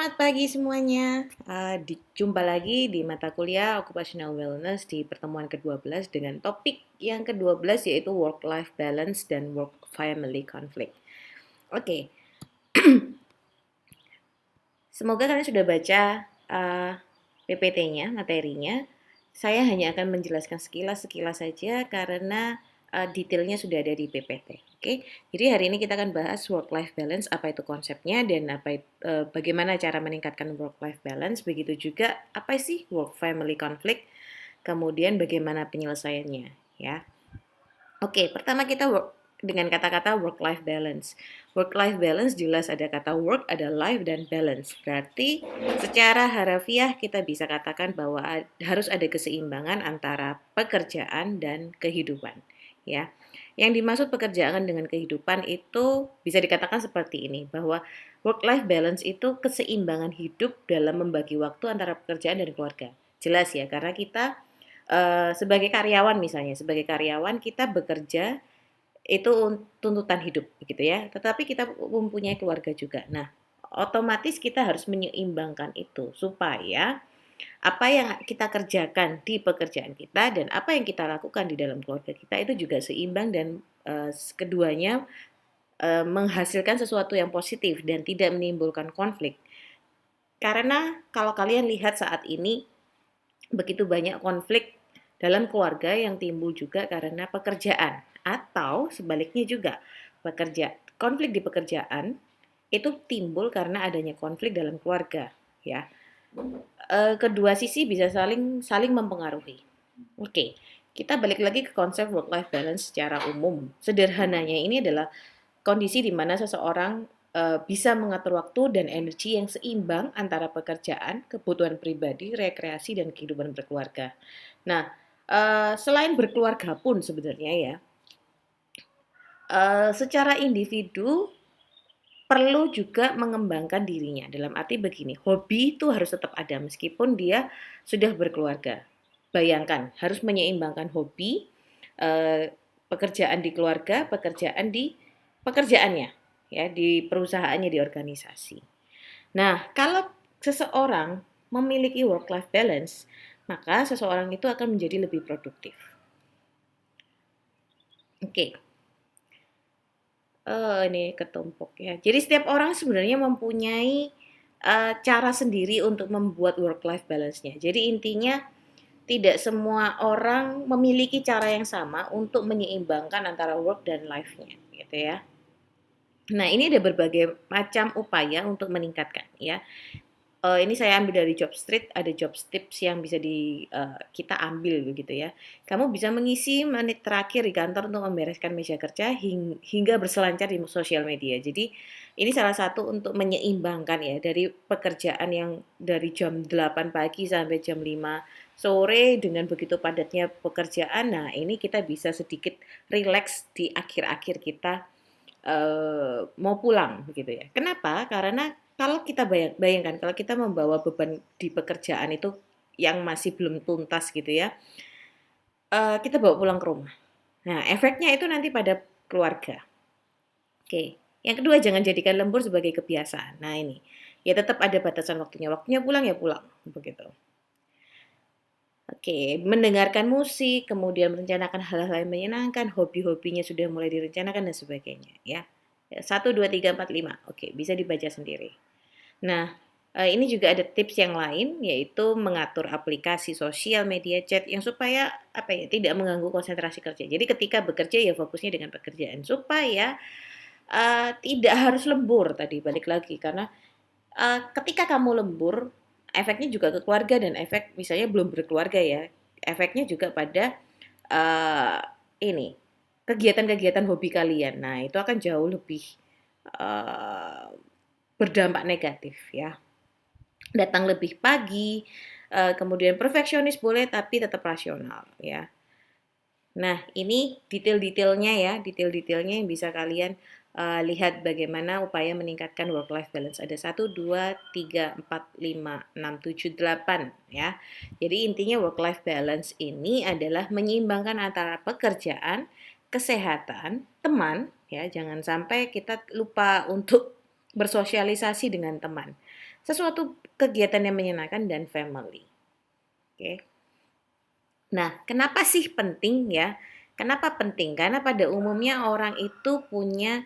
Selamat pagi semuanya. Jumpa lagi di mata kuliah Occupational Wellness di pertemuan ke-12 dengan topik yang ke-12 yaitu Work-Life Balance dan Work-Family Conflict. Oke, semoga kalian sudah baca PPT-nya, materinya. Saya hanya akan menjelaskan sekilas-sekilas saja karena detailnya sudah ada di PPT. Oke, jadi hari ini kita akan bahas work-life balance, apa itu konsepnya dan bagaimana cara meningkatkan work-life balance. Begitu juga apa sih work-family conflict, kemudian bagaimana penyelesaiannya, ya. Oke, pertama kita dengan kata-kata work-life balance. Work-life balance jelas ada kata work, ada life, dan balance. Berarti secara harafiah kita bisa katakan bahwa harus ada keseimbangan antara pekerjaan dan kehidupan. Ya, yang dimaksud pekerjaan dengan kehidupan itu bisa dikatakan seperti ini, bahwa work-life balance itu keseimbangan hidup dalam membagi waktu antara pekerjaan dan keluarga. Jelas ya, karena kita sebagai karyawan misalnya, sebagai karyawan kita bekerja itu tuntutan hidup gitu ya, tetapi kita mempunyai keluarga juga. Nah, otomatis kita harus menyeimbangkan itu supaya apa yang kita kerjakan di pekerjaan kita dan apa yang kita lakukan di dalam keluarga kita itu juga seimbang dan keduanya menghasilkan sesuatu yang positif dan tidak menimbulkan konflik. Karena kalau kalian lihat saat ini begitu banyak konflik dalam keluarga yang timbul juga karena pekerjaan atau sebaliknya juga konflik di pekerjaan itu timbul karena adanya konflik dalam keluarga, ya. Kedua sisi bisa saling saling mempengaruhi. Oke, kita balik lagi ke konsep work life balance secara umum. Sederhananya ini adalah kondisi di mana seseorang bisa mengatur waktu dan energi yang seimbang antara pekerjaan, kebutuhan pribadi, rekreasi, dan kehidupan berkeluarga. Nah, selain berkeluarga pun sebenarnya ya, secara individu perlu juga mengembangkan dirinya. Dalam arti begini, hobi itu harus tetap ada meskipun dia sudah berkeluarga. Bayangkan, harus menyeimbangkan hobi, pekerjaan di keluarga, pekerjaan di pekerjaannya, ya, di perusahaannya, di organisasi. Nah, kalau seseorang memiliki work-life balance, maka seseorang itu akan menjadi lebih produktif. Oke. Ini ketumpuk ya. Jadi setiap orang sebenarnya mempunyai cara sendiri untuk membuat work-life balance-nya. Jadi intinya tidak semua orang memiliki cara yang sama untuk menyeimbangkan antara work dan life-nya, gitu ya. Nah, ini ada berbagai macam upaya untuk meningkatkan ya. Ini saya ambil dari Jobstreet, ada jobs tips yang bisa kita ambil begitu ya. Kamu bisa mengisi menit terakhir di kantor untuk membereskan meja kerja hingga berselancar di sosial media. Jadi ini salah satu untuk menyeimbangkan ya dari pekerjaan yang dari jam 8 pagi sampai jam 5 sore dengan begitu padatnya pekerjaan. Nah, ini kita bisa sedikit rileks di akhir-akhir kita mau pulang begitu ya. Kenapa? Karena kalau kita bayangkan kalau kita membawa beban di pekerjaan itu yang masih belum tuntas gitu ya, kita bawa pulang ke rumah. Nah, efeknya itu nanti pada keluarga. Oke, yang kedua jangan jadikan lembur sebagai kebiasaan. Nah ini, ya tetap ada batasan waktunya. Waktunya pulang ya pulang, begitu. Oke, mendengarkan musik, kemudian merencanakan hal-hal yang menyenangkan, hobi-hobinya sudah mulai direncanakan dan sebagainya, ya. 1, 2, 3, 4, 5. Oke, bisa dibaca sendiri. Nah, ini juga ada tips yang lain, yaitu mengatur aplikasi sosial media chat yang supaya apa ya, tidak mengganggu konsentrasi kerja. Jadi ketika bekerja ya fokusnya dengan pekerjaan supaya tidak harus lembur tadi, balik lagi karena ketika kamu lembur, efeknya juga ke keluarga dan efek misalnya belum berkeluarga ya, efeknya juga pada eee, ini, kegiatan-kegiatan hobi kalian. Nah, itu akan jauh lebih eee, berdampak negatif ya. Datang lebih pagi, kemudian perfeksionis boleh tapi tetap rasional ya. Nah, ini detail-detailnya ya, detail-detailnya yang bisa kalian lihat bagaimana upaya meningkatkan work life balance. Ada 1, 2, 3, 4, 5, 6, 7, 8 ya. Jadi intinya work life balance ini adalah menyeimbangkan antara pekerjaan, kesehatan, teman ya. Jangan sampai kita lupa untuk bersosialisasi dengan teman. sesuatu kegiatan yang menyenangkan dan family. Oke. Nah, kenapa sih penting ya? Kenapa penting? Karena pada umumnya orang itu punya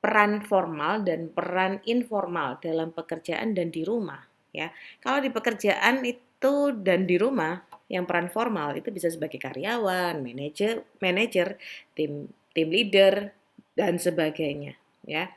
peran formal dan peran informal dalam pekerjaan dan di rumah, ya. Kalau di pekerjaan itu dan di rumah, yang peran formal itu bisa sebagai karyawan, manajer, tim leader dan sebagainya, ya.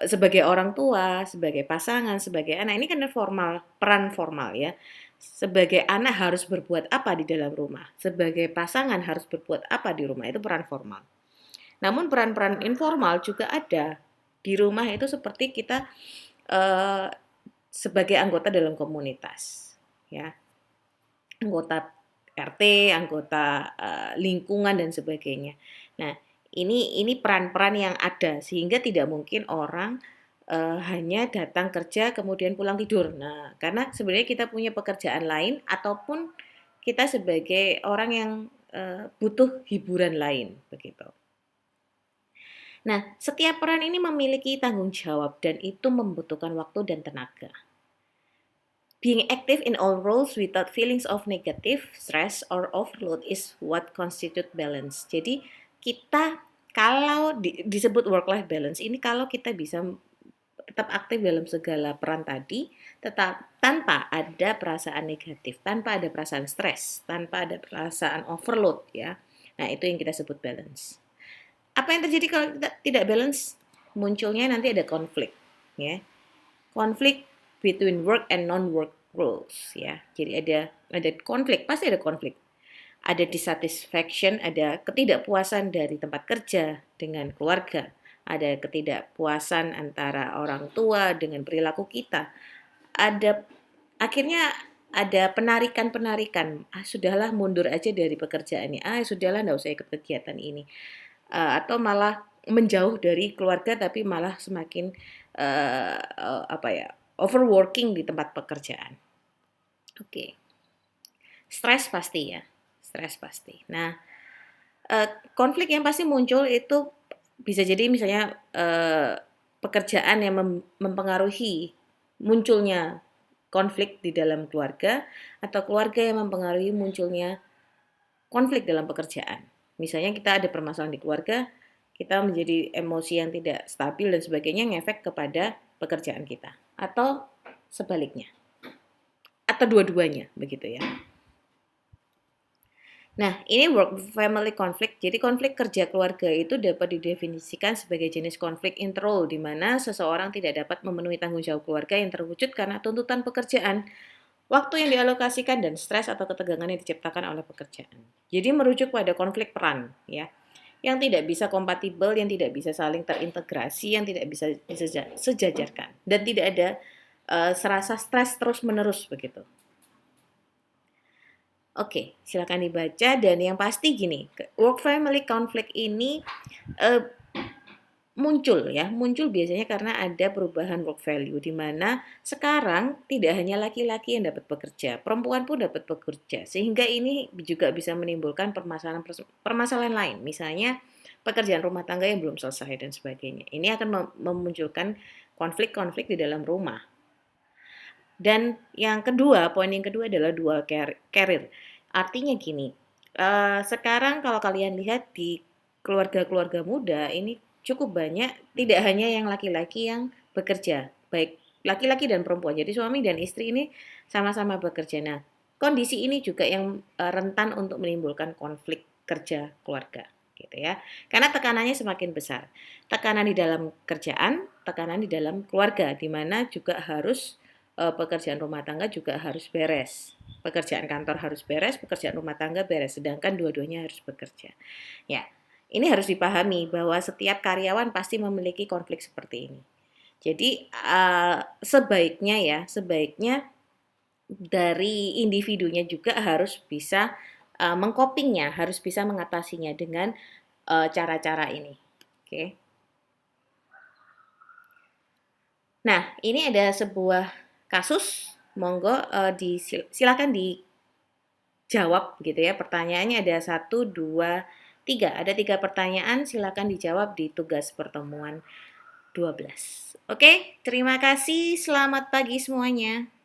Sebagai orang tua, sebagai pasangan, sebagai anak, ini kan formal, peran formal ya. Sebagai anak harus berbuat apa di dalam rumah, sebagai pasangan harus berbuat apa di rumah, itu peran formal. Namun peran-peran informal juga ada. Di rumah itu seperti kita eh, sebagai anggota dalam komunitas, ya, anggota RT, anggota lingkungan dan sebagainya. Nah, ini peran-peran yang ada sehingga tidak mungkin orang hanya datang kerja kemudian pulang tidur. Nah, karena sebenarnya kita punya pekerjaan lain ataupun kita sebagai orang yang butuh hiburan lain begitu. Nah, setiap peran ini memiliki tanggung jawab dan itu membutuhkan waktu dan tenaga. Being active in all roles without feelings of negative, stress, or overload is what constitute balance. Jadi kita kalau disebut work-life balance ini kalau kita bisa tetap aktif dalam segala peran tadi, tetap tanpa ada perasaan negatif, tanpa ada perasaan stres, tanpa ada perasaan overload ya. Nah, itu yang kita sebut balance. Apa yang terjadi kalau kita tidak balance? Munculnya nanti ada konflik, ya. Konflik between work and non-work roles, ya. Jadi ada konflik, pasti ada konflik. Ada dissatisfaction, ada ketidakpuasan dari tempat kerja dengan keluarga, ada ketidakpuasan antara orang tua dengan perilaku kita. Ada akhirnya ada penarikan-penarikan, sudahlah mundur aja dari pekerjaan ini, sudahlah nggak usah ikut kegiatan ini. Atau malah menjauh dari keluarga tapi malah semakin overworking di tempat pekerjaan. Oke. Stres pasti ya, stres pasti. Nah, konflik yang pasti muncul itu bisa jadi misalnya pekerjaan yang mempengaruhi munculnya konflik di dalam keluarga atau keluarga yang mempengaruhi munculnya konflik dalam pekerjaan. Misalnya kita ada permasalahan di keluarga, kita menjadi emosi yang tidak stabil dan sebagainya ngefek kepada pekerjaan kita. Atau sebaliknya. Atau dua-duanya, begitu ya. Nah, ini work family conflict. Jadi konflik kerja keluarga itu dapat didefinisikan sebagai jenis konflik intrarole di mana seseorang tidak dapat memenuhi tanggung jawab keluarga yang terwujud karena tuntutan pekerjaan, waktu yang dialokasikan dan stres atau ketegangan yang diciptakan oleh pekerjaan. Jadi merujuk pada konflik peran, ya, yang tidak bisa kompatibel, yang tidak bisa saling terintegrasi, yang tidak bisa sejajarkan, dan tidak ada serasa stres terus-menerus begitu. Oke, silakan dibaca dan yang pasti gini, work family conflict ini muncul biasanya karena ada perubahan work value di mana sekarang tidak hanya laki-laki yang dapat bekerja, perempuan pun dapat bekerja. Sehingga ini juga bisa menimbulkan permasalahan lain, misalnya pekerjaan rumah tangga yang belum selesai dan sebagainya. Ini akan memunculkan konflik-konflik di dalam rumah. Dan yang kedua, poin yang kedua adalah dual career. Artinya gini, sekarang kalau kalian lihat di keluarga-keluarga muda ini cukup banyak, tidak hanya yang laki-laki yang bekerja, baik laki-laki dan perempuan. Jadi suami dan istri ini sama-sama bekerja. Nah, kondisi ini juga yang rentan untuk menimbulkan konflik kerja keluarga, gitu ya. Karena tekanannya semakin besar. Tekanan di dalam kerjaan, tekanan di dalam keluarga, di mana juga harus pekerjaan rumah tangga juga harus beres. Pekerjaan kantor harus beres, pekerjaan rumah tangga beres, sedangkan dua-duanya harus bekerja. Ya, ini harus dipahami bahwa setiap karyawan pasti memiliki konflik seperti ini. Jadi sebaiknya dari individunya juga harus bisa mengcopingnya, harus bisa mengatasinya dengan cara-cara ini. Oke. Nah, ini ada sebuah kasus, monggo silakan dijawab gitu ya. Pertanyaannya ada 1, 2, 3. Ada 3 pertanyaan, silakan dijawab di tugas pertemuan. 12. Oke, terima kasih. Selamat pagi semuanya.